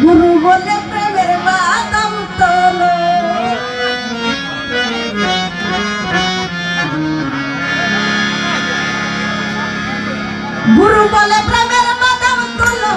গুরু বলে প্রেমের বাদাম তোলো গুরু বলে প্রেমের বাদাম তোলো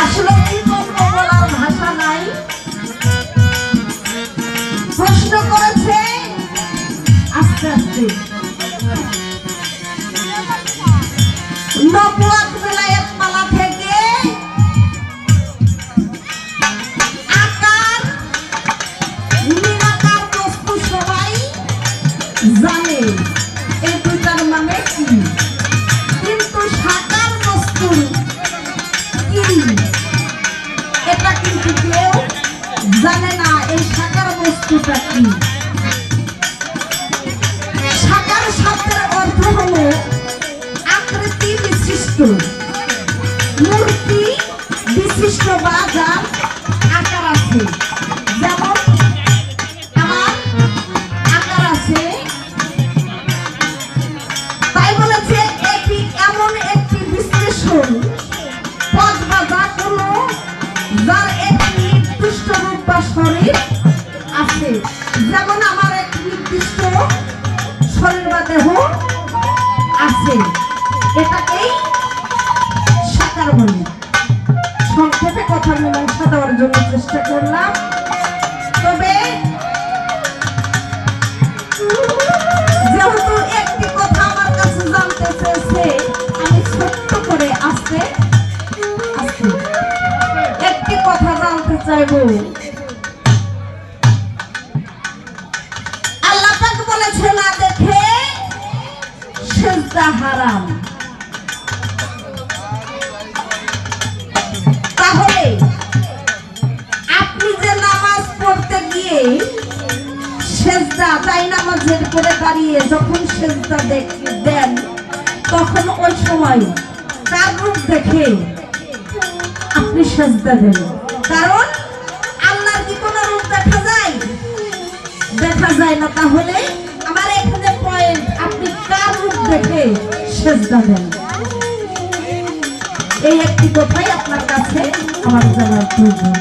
আসলে কি বলবো বলার ভাষা নাই প্রশ্ন করেছে আস্তে আস্তে নবুয়ত বিলায়েত মালা থেকে আকার নিরাকার বস্তু সবাই জানে এই দুটার মানে কি কিন্তু সাকার বস্তু কি এটা কিন্তু কেউ জানে না এই সাকার বস্তুটা কি সাকার শব্দের অর্থ হলো আকৃতি বিশিষ্ট মূর্তি বিশিষ্ট বা যার আকার আছে যেমন আমার আকার আছে যেমন আমার এক নির্দিষ্ট শরীর বা দেহ আছে, এটাকেই সাকার বলি। সংক্ষেপে কথা মীমাংসা দেওয়ার জন্য চেষ্টা করলাম। তবে যেহেতু একটি কথা আমার কাছে জানতে চেয়েছে, আমি ছোট্ট করে আস্তে আস্তে একটি কথা জানতে চাইব। আল্লাহ পাক বলেছে না দেখে সিজদা হারাম। তাহলে আপনি যে নামাজ পড়তে গিয়ে সিজদা তাই নামাজের করে দাঁড়িয়ে যখন সিজদা দেন, তখন ওই সময় তার রূপ দেখে আপনি সিজদা দেন। কারণ আল্লাহর কি কোনো রূপ দেখা যায়? দেখা যায় না। তাহলে আমার এখানে পয়েন্ট, আপনি কার রূপ দেখে সিজদা দেন? এই একটি কথাই আপনার কাছে আমার জানার প্রয়োজন।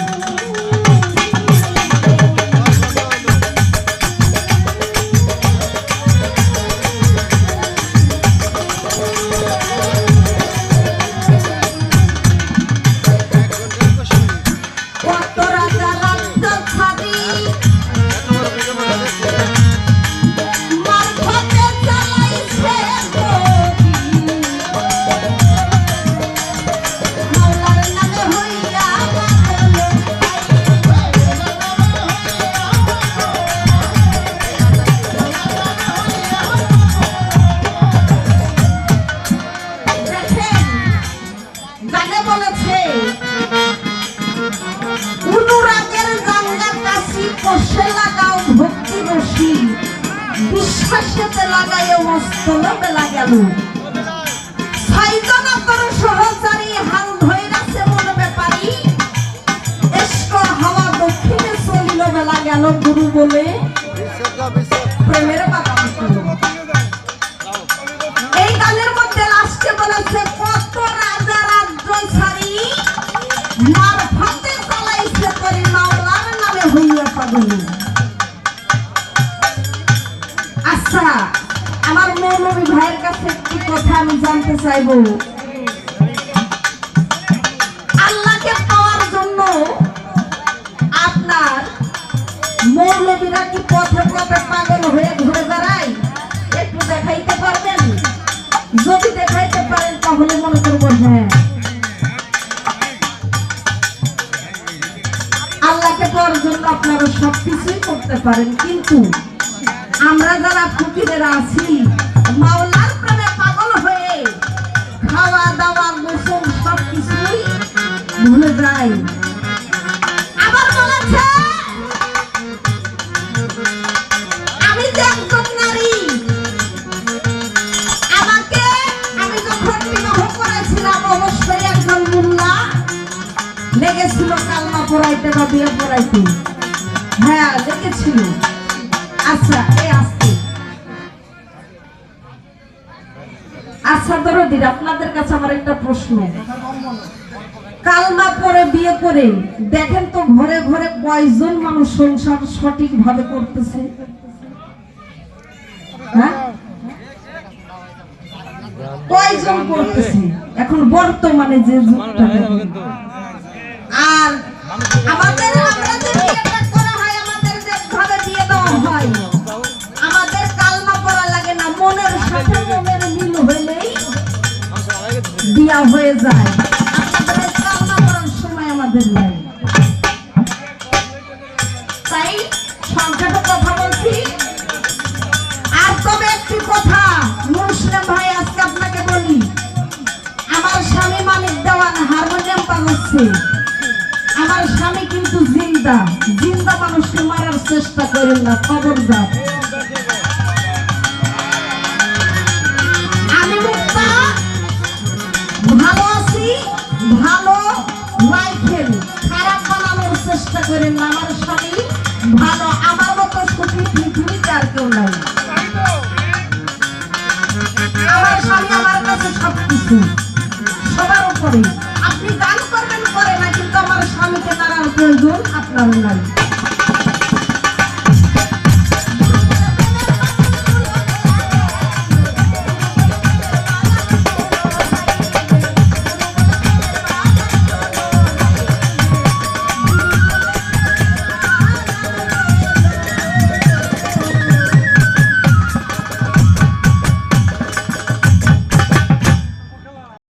বিশ্বাসেতে লাগাইও মস্ত লোভে লাগালো, সাইদনা তোর সহচারী হাল ধইরাছে মনে ব্যাপারী, এস্ক হাওয়া দক্ষিণে চলিল বেলা গেল গুরু বলে প্রেমের বাবা। এই গানের মধ্যে লাস্টে বলেছে কত রাজা রাজ্য ছাড়ি মারফতে চালাইছে করি মাওলার নামে হইয়া পাগল। আচ্ছা, আমার মৌলভী ভাইয়ের কাছে একটি কথা আমি জানতে চাইব। আল্লাহকে পাওয়ার জন্য আপনার মৌলভীরা কি পথে পথে পাগল হয়ে ঘুরে বেড়ায়? একটু দেখাইতে পারবেন? যদি দেখাইতে পারেন তাহলে মনে করবো হ্যাঁ, আল্লাহকে পাওয়ার জন্য আপনারা সবকিছুই করতে পারেন। কিন্তু আমরা যারা ফকিরেরা আছি, মাওলার প্রেমে পাগল হয়ে খাওয়া দাওয়া গোসল সবকিছুই ভুলে যাই। আবার বলেছে আমি যে একজন নারী, আমি যখন বিবাহ করেছিলাম অবশ্যই একজন মোল্লা লেগেছিল কালমা পড়াইতে বা বিয়ে পড়াইতে। হ্যাঁ লেগেছিল। আচ্ছা আচ্ছা দরদির, আপনাদের কাছে আমার একটা প্রশ্ন। কালমা পড়ে বিয়ে করে দেখেন তো ঘরে ঘরে কয়জন মানুষ সংসার সঠিক ভাবে করতেছে? হ্যাঁ, কয়জন করতেছে এখন বর্তমানে যে যুগটা? আর আমাদের আমরা যে বিয়েটা করা হয়, আমাদের যে ঘরে বিয়ে দেওয়া হয়, আমাদের কালমা পড়া লাগে না, মনের সাথে মনের মিল হইলেই বিয়া হয়ে যায়। আপনাদের কালমা পড়ার সময় আমাদের নাই। তাই সংখ্যাটা কথা বলছি। আর তবে একটি কথা মুসলিম ভাই, আজকে আপনাকে বলি, আমার স্বামী মানিক দেওয়ান হারমোনিয়াম বাজাচ্ছে। আমার স্বামী কিন্তু জিন্দা, জিন্দা মানুষকে মারার চেষ্টা করেন না, খবরদার। আমি মুক্তা, ভালো আছি, ভালো রাইখেন, খারাপ বানানোর চেষ্টা করেন না। আমার স্বামী ভালো, আমার মতো সুখী পৃথিবীতে আর কেউ নাই। আমার স্বামী আমার কাছে সবকিছু, সবার উপরে। আপনি গান করবেন করে না, কিন্তু আমার স্বামীকে নাড়ার প্রয়োজন আপনার নাই।